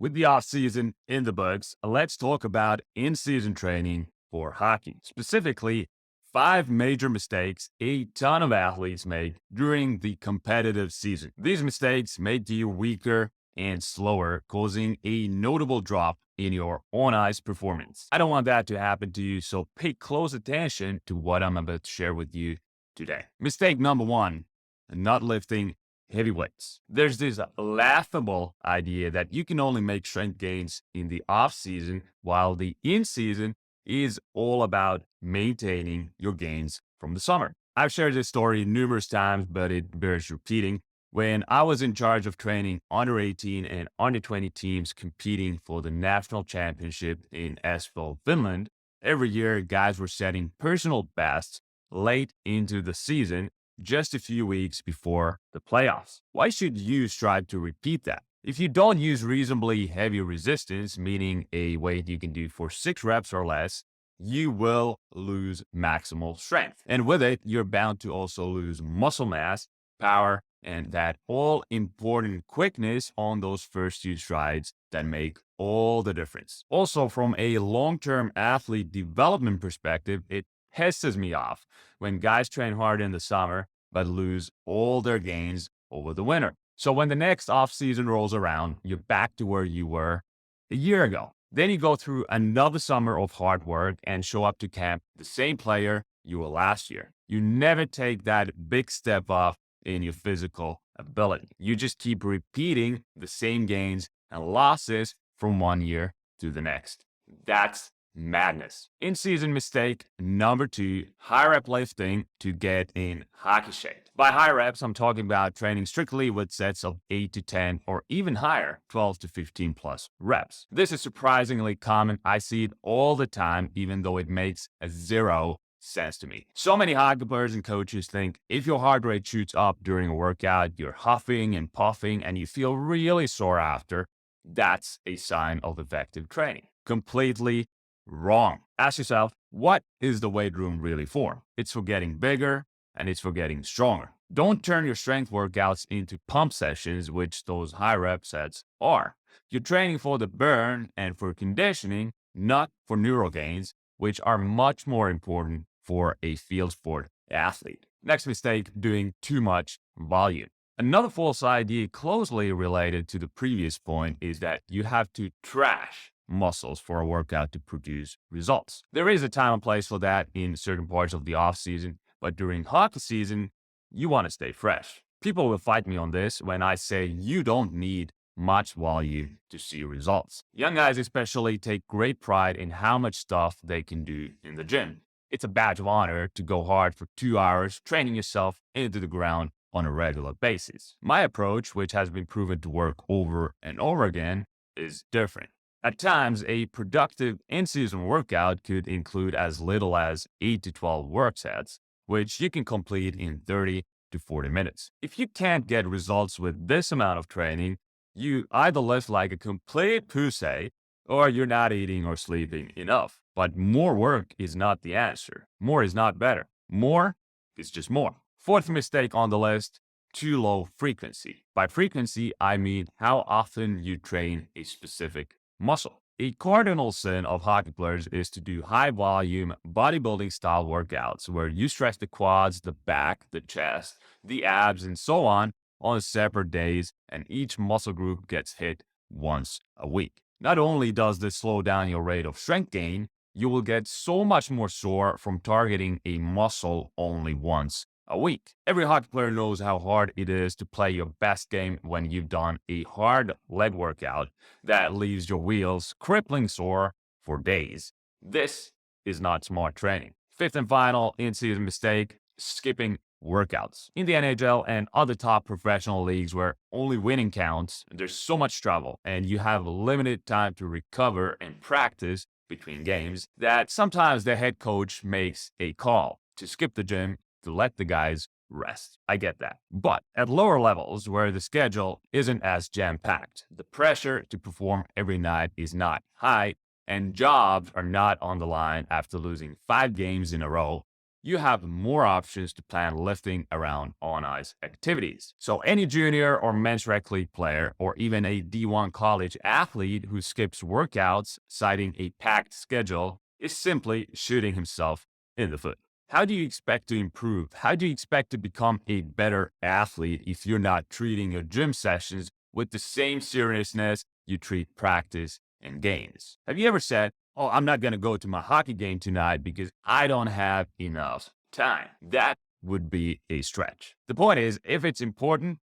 With the off-season in the books, let's talk about in-season training for hockey. Specifically, 5 major mistakes a ton of athletes make during the competitive season. These mistakes make you weaker and slower, causing a notable drop in your on-ice performance. I don't want that to happen to you, so pay close attention to what I'm about to share with you today. Mistake number one, not lifting heavy weights. There's this laughable idea that you can only make strength gains in the off season, while the in season is all about maintaining your gains from the summer. I've shared this story numerous times, but it bears repeating. When I was in charge of training under 18 and under 20 teams competing for the national championship in Espoo, Finland, every year guys were setting personal bests late into the season, just a few weeks before the playoffs. Why should you strive to repeat that? If you don't use reasonably heavy resistance, meaning a weight you can do for 6 reps or less, you will lose maximal strength. And with it, you're bound to also lose muscle mass, power, and that all important quickness on those first few strides that make all the difference. Also, from a long-term athlete development perspective, it pisses me off when guys train hard in the summer but lose all their gains over the winter. So when the next off-season rolls around, you're back to where you were a year ago. Then you go through another summer of hard work and show up to camp the same player you were last year. You never take that big step up in your physical ability. You just keep repeating the same gains and losses from one year to the next. That's madness. In-season mistake number 2, high rep lifting to get in hockey shape. By high reps, I'm talking about training strictly with sets of 8 to 10 or even higher, 12 to 15 plus reps. This is surprisingly common. I see it all the time, even though it makes zero sense to me. So many hockey players and coaches think if your heart rate shoots up during a workout, you're huffing and puffing and you feel really sore after, that's a sign of effective training. Completely wrong. Ask yourself, what is the weight room really for? It's for getting bigger and it's for getting stronger. Don't turn your strength workouts into pump sessions, which those high rep sets are. You're training for the burn and for conditioning, not for neural gains, which are much more important for a field sport athlete. Next mistake, doing too much volume. Another false idea closely related to the previous point is that you have to trash muscles for a workout to produce results. There is a time and place for that in certain parts of the off season, but during hockey season, you want to stay fresh. People will fight me on this when I say you don't need much volume to see results. Young guys especially take great pride in how much stuff they can do in the gym. It's a badge of honor to go hard for 2 hours, training yourself into the ground on a regular basis. My approach, which has been proven to work over and over again, is different. At times, a productive in-season workout could include as little as 8 to 12 work sets, which you can complete in 30 to 40 minutes. If you can't get results with this amount of training, you either live like a complete pussy or you're not eating or sleeping enough. But more work is not the answer. More is not better. More is just more. Fourth mistake on the list, too low frequency. By frequency, I mean how often you train a specific muscle. A cardinal sin of hockey players is to do high volume bodybuilding style workouts where you stretch the quads, the back, the chest, the abs, and so on separate days, and each muscle group gets hit once a week. Not only does this slow down your rate of strength gain, you will get so much more sore from targeting a muscle only once a week. Every hockey player knows how hard it is to play your best game when you've done a hard leg workout that leaves your wheels crippling sore for days. This is not smart training. Fifth and final in-season mistake, skipping workouts. In the NHL and other top professional leagues where only winning counts, there's so much travel and you have limited time to recover and practice between games that sometimes the head coach makes a call to skip the gym to let the guys rest. I get that. But at lower levels where the schedule isn't as jam-packed, the pressure to perform every night is not high, and jobs are not on the line after losing 5 games in a row, you have more options to plan lifting around on-ice activities. So any junior or men's rec league player, or even a D1 college athlete who skips workouts citing a packed schedule, is simply shooting himself in the foot. How do you expect to improve? How do you expect to become a better athlete if you're not treating your gym sessions with the same seriousness you treat practice and games? Have you ever said, "Oh, I'm not going to go to my hockey game tonight because I don't have enough time"? That would be a stretch. The point is, if it's important,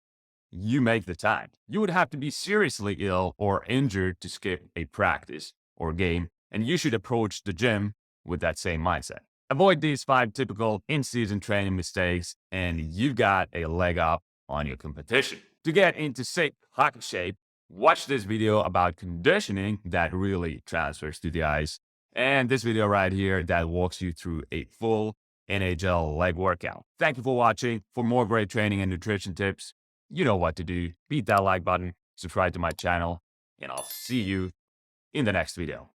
you make the time. You would have to be seriously ill or injured to skip a practice or game, and you should approach the gym with that same mindset. Avoid these 5 typical in-season training mistakes, and you've got a leg up on your competition. To get into sick hockey shape, watch this video about conditioning that really transfers to the ice, and this video right here that walks you through a full NHL leg workout. Thank you for watching. For more great training and nutrition tips, you know what to do. Beat that like button, subscribe to my channel, and I'll see you in the next video.